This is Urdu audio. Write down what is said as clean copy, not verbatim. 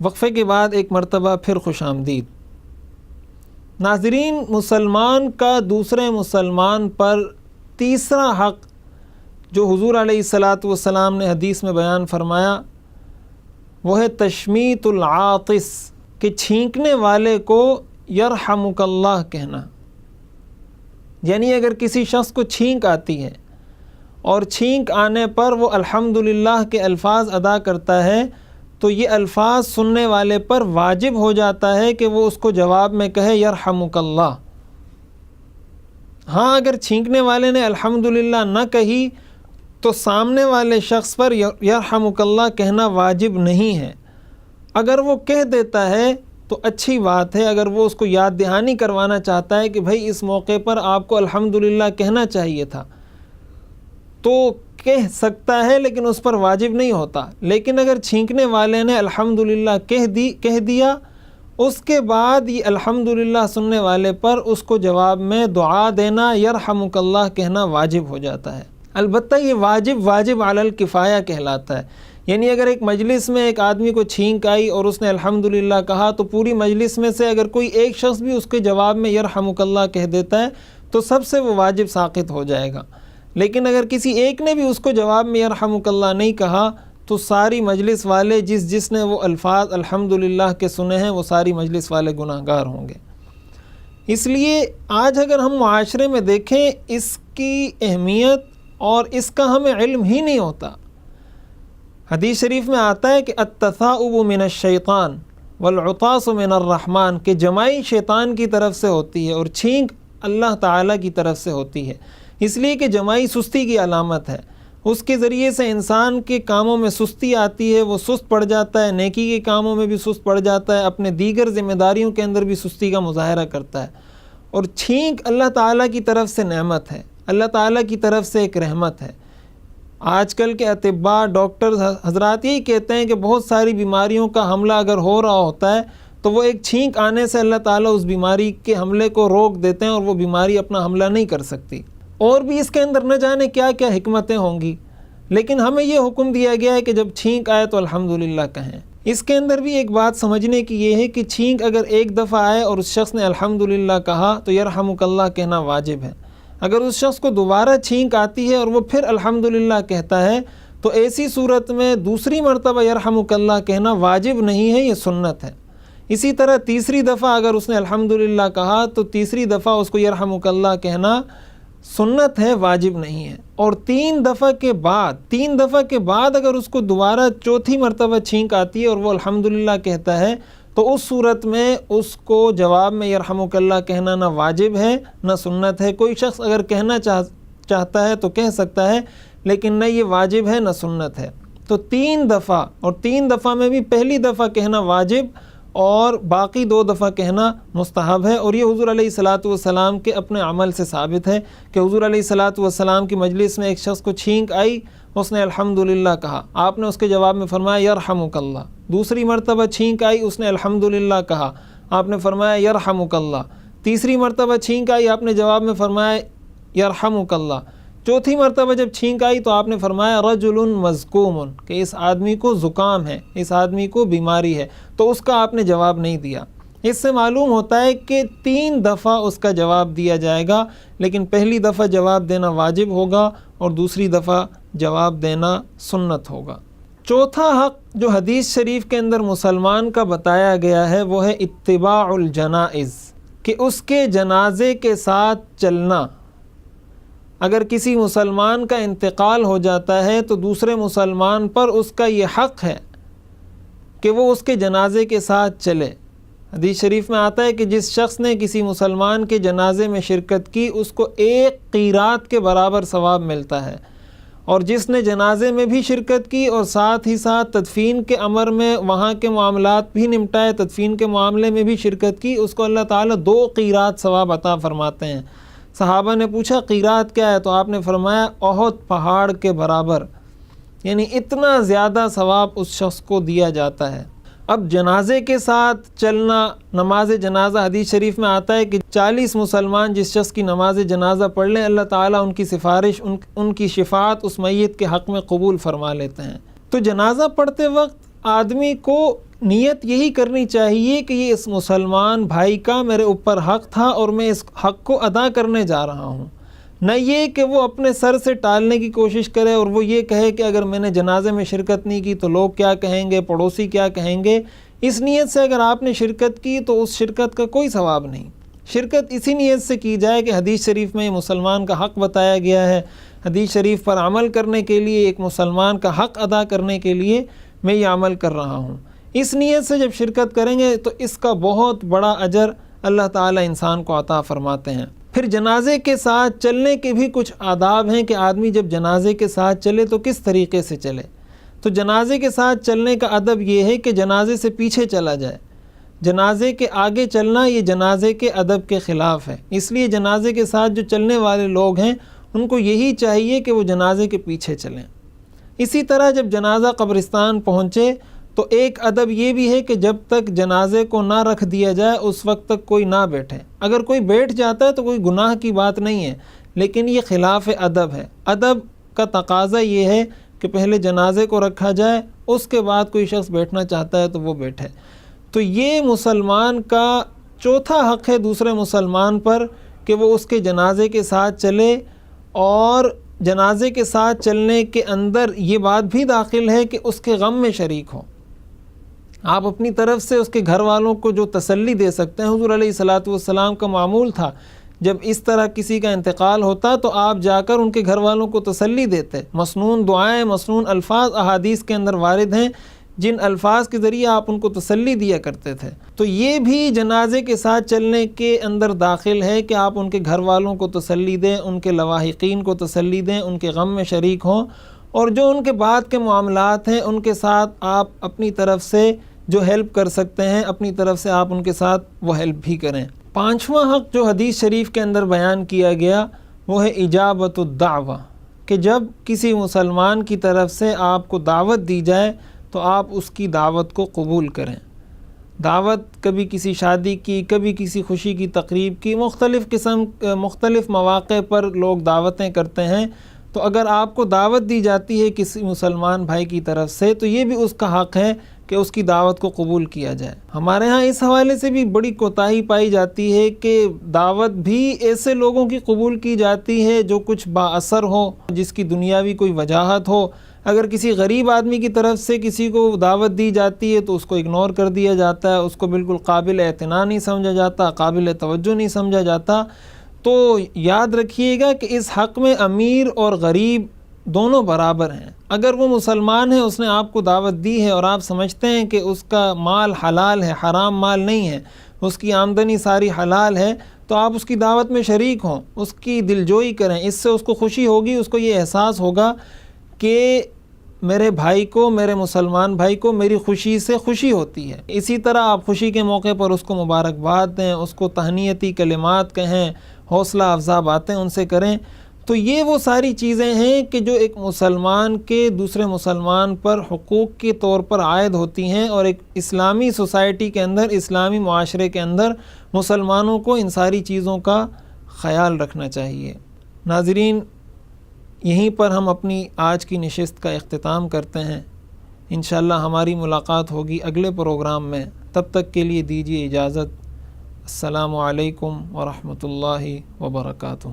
وقفے کے بعد ایک مرتبہ پھر خوش آمدید۔ ناظرین، مسلمان کا دوسرے مسلمان پر تیسرا حق جو حضور علیہ الصلاۃ نے حدیث میں بیان فرمایا وہ ہے تشمیت العاطس، کہ چھینکنے والے کو یرحمک اللہ کہنا۔ یعنی اگر کسی شخص کو چھینک آتی ہے اور چھینک آنے پر وہ الحمدللہ کے الفاظ ادا کرتا ہے تو یہ الفاظ سننے والے پر واجب ہو جاتا ہے کہ وہ اس کو جواب میں کہے یرحمک اللہ۔ ہاں، اگر چھینکنے والے نے الحمدللہ نہ کہی تو سامنے والے شخص پر یرحمک اللہ کہنا واجب نہیں ہے۔ اگر وہ کہہ دیتا ہے تو اچھی بات ہے، اگر وہ اس کو یاد دہانی کروانا چاہتا ہے کہ بھائی اس موقع پر آپ کو الحمدللہ کہنا چاہیے تھا تو کہہ سکتا ہے، لیکن اس پر واجب نہیں ہوتا۔ لیکن اگر چھینکنے والے نے الحمدللہ کہہ دیا، اس کے بعد یہ الحمدللہ سننے والے پر اس کو جواب میں دعا دینا یرحمک اللہ کہنا واجب ہو جاتا ہے۔ البتہ یہ واجب علی الکفایہ کہلاتا ہے، یعنی اگر ایک مجلس میں ایک آدمی کو چھینک آئی اور اس نے الحمدللہ کہا تو پوری مجلس میں سے اگر کوئی ایک شخص بھی اس کے جواب میں یرحمک اللہ کہہ دیتا ہے تو سب سے وہ واجب ساقط ہو جائے گا۔ لیکن اگر کسی ایک نے بھی اس کو جواب میں یرحمک اللہ نہیں کہا تو ساری مجلس والے جس نے وہ الفاظ الحمدللہ کے سنے ہیں وہ ساری مجلس والے گناہگار ہوں گے۔ اس لیے آج اگر ہم معاشرے میں دیکھیں اس کی اہمیت اور اس کا ہمیں علم ہی نہیں ہوتا۔ حدیث شریف میں آتا ہے کہ التثاؤب من الشیطان والعطاس من الرحمن، کہ جمائی شیطان کی طرف سے ہوتی ہے اور چھینک اللہ تعالیٰ کی طرف سے ہوتی ہے، اس لیے کہ جمائی سستی کی علامت ہے۔ اس کے ذریعے سے انسان کے کاموں میں سستی آتی ہے، وہ سست پڑ جاتا ہے، نیکی کے کاموں میں بھی سست پڑ جاتا ہے، اپنے دیگر ذمہ داریوں کے اندر بھی سستی کا مظاہرہ کرتا ہے۔ اور چھینک اللہ تعالیٰ کی طرف سے نعمت ہے، اللہ تعالیٰ کی طرف سے ایک رحمت ہے۔ آج کل کے اطباء ڈاکٹر حضرات یہی کہتے ہیں کہ بہت ساری بیماریوں کا حملہ اگر ہو رہا ہوتا ہے تو وہ ایک چھینک آنے سے اللہ تعالیٰ اس بیماری کے حملے کو روک دیتے ہیں اور وہ بیماری اپنا حملہ نہیں کر سکتی۔ اور بھی اس کے اندر نہ جانے کیا کیا حکمتیں ہوں گی، لیکن ہمیں یہ حکم دیا گیا ہے کہ جب چھینک آئے تو الحمدللہ کہیں۔ اس کے اندر بھی ایک بات سمجھنے کی یہ ہے کہ چھینک اگر ایک دفعہ آئے اور اس شخص نے الحمدللہ کہا تو یرحمک اللہ کہنا واجب ہے۔ اگر اس شخص کو دوبارہ چھینک آتی ہے اور وہ پھر الحمدللہ کہتا ہے تو ایسی صورت میں دوسری مرتبہ یرحمک اللہ کہنا واجب نہیں ہے، یہ سنت ہے۔ اسی طرح تیسری دفعہ اگر اس نے الحمدللہ کہا تو تیسری دفعہ اس کو یرحمک اللہ کہنا سنت ہے، واجب نہیں ہے۔ اور تین دفعہ کے بعد اگر اس کو دوبارہ چوتھی مرتبہ چھینک آتی ہے اور وہ الحمدللہ کہتا ہے تو اس صورت میں اس کو جواب میں یرحمک اللہ کہنا نہ واجب ہے نہ سنت ہے۔ کوئی شخص اگر کہنا چاہتا ہے تو کہہ سکتا ہے، لیکن نہ یہ واجب ہے نہ سنت ہے۔ تو تین دفعہ میں بھی پہلی دفعہ کہنا واجب اور باقی دو دفعہ کہنا مستحب ہے۔ اور یہ حضور علیہ الصلاۃ کے اپنے عمل سے ثابت ہے کہ حضور علیہ الصلاۃ کی مجلس میں ایک شخص کو چھینک آئی، اس نے الحمدللہ کہا، آپ نے اس کے جواب میں فرمایا یرحمک اللہ۔ دوسری مرتبہ چھینک آئی، اس نے الحمدللہ کہا، آپ نے فرمایا یرحمک اللہ۔ تیسری مرتبہ چھینک آئی، آپ نے جواب میں فرمایا یرحمک اللہ۔ چوتھی مرتبہ جب چھینک آئی تو آپ نے فرمایا رجل مزکوم، کہ اس آدمی کو زکام ہے، اس آدمی کو بیماری ہے، تو اس کا آپ نے جواب نہیں دیا۔ اس سے معلوم ہوتا ہے کہ تین دفعہ اس کا جواب دیا جائے گا، لیکن پہلی دفعہ جواب دینا واجب ہوگا اور دوسری دفعہ جواب دینا سنت ہوگا۔ چوتھا حق جو حدیث شریف کے اندر مسلمان کا بتایا گیا ہے وہ ہے اتباع الجنائز، کہ اس کے جنازے کے ساتھ چلنا۔ اگر کسی مسلمان کا انتقال ہو جاتا ہے تو دوسرے مسلمان پر اس کا یہ حق ہے کہ وہ اس کے جنازے کے ساتھ چلے۔ حدیث شریف میں آتا ہے کہ جس شخص نے کسی مسلمان کے جنازے میں شرکت کی اس کو 1 قیرات کے برابر ثواب ملتا ہے، اور جس نے جنازے میں بھی شرکت کی اور ساتھ ہی ساتھ تدفین کے امر میں وہاں کے معاملات بھی نمٹائے، تدفین کے معاملے میں بھی شرکت کی، اس کو اللہ تعالیٰ 2 قیرات ثواب عطا فرماتے ہیں۔ صحابہ نے پوچھا قیرات کیا ہے؟ تو آپ نے فرمایا احد پہاڑ کے برابر، یعنی اتنا زیادہ ثواب اس شخص کو دیا جاتا ہے۔ اب جنازے کے ساتھ چلنا، نماز جنازہ، حدیث شریف میں آتا ہے کہ 40 مسلمان جس شخص کی نماز جنازہ پڑھ لیں اللہ تعالیٰ ان کی سفارش، ان کی شفاعت اس میت کے حق میں قبول فرما لیتے ہیں۔ تو جنازہ پڑھتے وقت آدمی کو نیت یہی کرنی چاہیے کہ یہ اس مسلمان بھائی کا میرے اوپر حق تھا اور میں اس حق کو ادا کرنے جا رہا ہوں، نہ یہ کہ وہ اپنے سر سے ٹالنے کی کوشش کرے اور وہ یہ کہے کہ اگر میں نے جنازے میں شرکت نہیں کی تو لوگ کیا کہیں گے، پڑوسی کیا کہیں گے۔ اس نیت سے اگر آپ نے شرکت کی تو اس شرکت کا کوئی ثواب نہیں۔ شرکت اسی نیت سے کی جائے کہ حدیث شریف میں مسلمان کا حق بتایا گیا ہے، حدیث شریف پر عمل کرنے کے لیے، ایک مسلمان کا حق ادا کرنے کے لیے میں یہ عمل کر رہا ہوں۔ اس نیت سے جب شرکت کریں گے تو اس کا بہت بڑا اجر اللہ تعالیٰ انسان کو عطا فرماتے ہیں۔ پھر جنازے کے ساتھ چلنے کے بھی کچھ آداب ہیں کہ آدمی جب جنازے کے ساتھ چلے تو کس طریقے سے چلے۔ تو جنازے کے ساتھ چلنے کا ادب یہ ہے کہ جنازے سے پیچھے چلا جائے، جنازے کے آگے چلنا یہ جنازے کے ادب کے خلاف ہے، اس لیے جنازے کے ساتھ جو چلنے والے لوگ ہیں ان کو یہی چاہیے کہ وہ جنازے کے پیچھے چلیں۔ اسی طرح جب جنازہ قبرستان پہنچے تو ایک ادب یہ بھی ہے کہ جب تک جنازے کو نہ رکھ دیا جائے اس وقت تک کوئی نہ بیٹھے۔ اگر کوئی بیٹھ جاتا ہے تو کوئی گناہ کی بات نہیں ہے، لیکن یہ خلاف ادب ہے۔ ادب کا تقاضا یہ ہے کہ پہلے جنازے کو رکھا جائے، اس کے بعد کوئی شخص بیٹھنا چاہتا ہے تو وہ بیٹھے۔ تو یہ مسلمان کا چوتھا حق ہے دوسرے مسلمان پر کہ وہ اس کے جنازے کے ساتھ چلے، اور جنازے کے ساتھ چلنے کے اندر یہ بات بھی داخل ہے کہ اس کے غم میں شریک ہو۔ آپ اپنی طرف سے اس کے گھر والوں کو جو تسلی دے سکتے ہیں، حضور علیہ الصلاۃ والسلام کا معمول تھا جب اس طرح کسی کا انتقال ہوتا تو آپ جا کر ان کے گھر والوں کو تسلی دیتے۔ مسنون دعائیں، مسنون الفاظ احادیث کے اندر وارد ہیں جن الفاظ کے ذریعے آپ ان کو تسلی دیا کرتے تھے۔ تو یہ بھی جنازے کے ساتھ چلنے کے اندر داخل ہے کہ آپ ان کے گھر والوں کو تسلی دیں، ان کے لواحقین کو تسلی دیں، ان کے غم میں شریک ہوں، اور جو ان کے بعد کے معاملات ہیں ان کے ساتھ آپ اپنی طرف سے جو ہیلپ کر سکتے ہیں اپنی طرف سے آپ ان کے ساتھ وہ ہیلپ بھی کریں۔ پانچواں حق جو حدیث شریف کے اندر بیان کیا گیا وہ ہے اجابت الدعوہ، کہ جب کسی مسلمان کی طرف سے آپ کو دعوت دی جائے تو آپ اس کی دعوت کو قبول کریں۔ دعوت کبھی کسی شادی کی، کبھی کسی خوشی کی تقریب کی، مختلف مواقع پر لوگ دعوتیں کرتے ہیں، تو اگر آپ کو دعوت دی جاتی ہے کسی مسلمان بھائی کی طرف سے تو یہ بھی اس کا حق ہے کہ اس کی دعوت کو قبول کیا جائے۔ ہمارے ہاں اس حوالے سے بھی بڑی کوتاہی پائی جاتی ہے کہ دعوت بھی ایسے لوگوں کی قبول کی جاتی ہے جو کچھ با اثر ہو، جس کی دنیاوی کوئی وجاہت ہو۔ اگر کسی غریب آدمی کی طرف سے کسی کو دعوت دی جاتی ہے تو اس کو اگنور کر دیا جاتا ہے، اس کو بالکل قابل اعتنا نہیں سمجھا جاتا، قابل توجہ نہیں سمجھا جاتا۔ تو یاد رکھیے گا کہ اس حق میں امیر اور غریب دونوں برابر ہیں۔ اگر وہ مسلمان ہے، اس نے آپ کو دعوت دی ہے اور آپ سمجھتے ہیں کہ اس کا مال حلال ہے، حرام مال نہیں ہے، اس کی آمدنی ساری حلال ہے، تو آپ اس کی دعوت میں شریک ہوں، اس کی دلجوئی کریں۔ اس سے اس کو خوشی ہوگی، اس کو یہ احساس ہوگا کہ میرے بھائی کو، میرے مسلمان بھائی کو میری خوشی سے خوشی ہوتی ہے۔ اسی طرح آپ خوشی کے موقع پر اس کو مبارکباد دیں، اس کو تہنیتی کلمات کہیں، حوصلہ افزا باتیں ان سے کریں۔ تو یہ وہ ساری چیزیں ہیں کہ جو ایک مسلمان کے دوسرے مسلمان پر حقوق کے طور پر عائد ہوتی ہیں، اور ایک اسلامی سوسائٹی کے اندر، اسلامی معاشرے کے اندر مسلمانوں کو ان ساری چیزوں کا خیال رکھنا چاہیے۔ ناظرین، یہیں پر ہم اپنی آج کی نشست کا اختتام کرتے ہیں۔ انشاءاللہ ہماری ملاقات ہوگی اگلے پروگرام میں، تب تک کے لیے دیجیے اجازت۔ السلام علیکم ورحمۃ اللہ وبرکاتہ۔